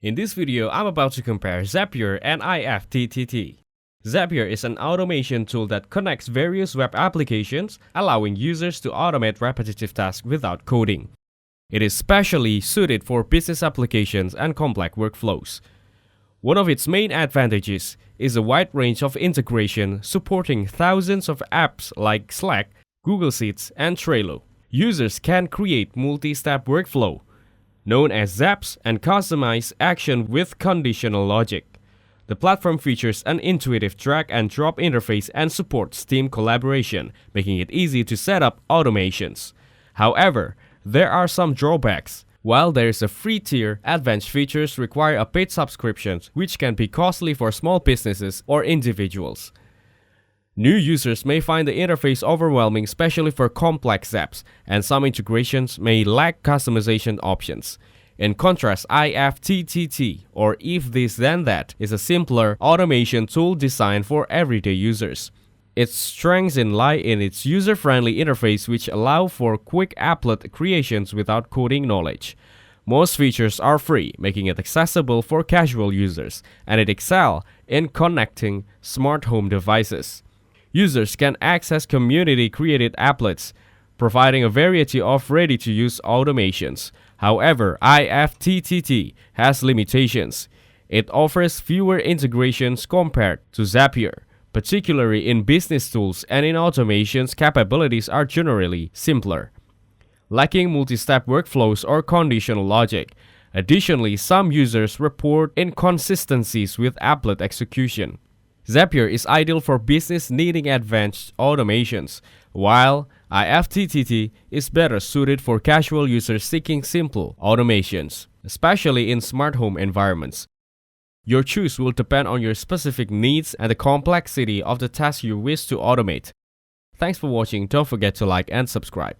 In this video, I'm about to compare Zapier and IFTTT. Zapier is an automation tool that connects various web applications, allowing users to automate repetitive tasks without coding. It is specially suited for business applications and complex workflows. One of its main advantages is a wide range of integration supporting thousands of apps like Slack, Google Sheets, and Trello. Users can create multi-step workflow, known as Zaps, and customize action with conditional logic. The platform features an intuitive drag-and-drop interface and supports team collaboration, making it easy to set up automations. However, there are some drawbacks. While there is a free tier, advanced features require a paid subscription, which can be costly for small businesses or individuals. New users may find the interface overwhelming, especially for complex apps, and some integrations may lack customization options. In contrast, IFTTT, or If This Then That, is a simpler automation tool designed for everyday users. Its strengths lie in its user-friendly interface, which allow for quick applet creations without coding knowledge. Most features are free, making it accessible for casual users, and it excels in connecting smart home devices. Users can access community-created applets, providing a variety of ready-to-use automations. However, IFTTT has limitations. It offers fewer integrations compared to Zapier, particularly in business tools, and in automations capabilities are generally simpler, lacking multi-step workflows or conditional logic. Additionally, some users report inconsistencies with applet execution. Zapier is ideal for business needing advanced automations, while IFTTT is better suited for casual users seeking simple automations, especially in smart home environments. Your choice will depend on your specific needs and the complexity of the task you wish to automate. Thanks for watching. Don't forget to like and subscribe.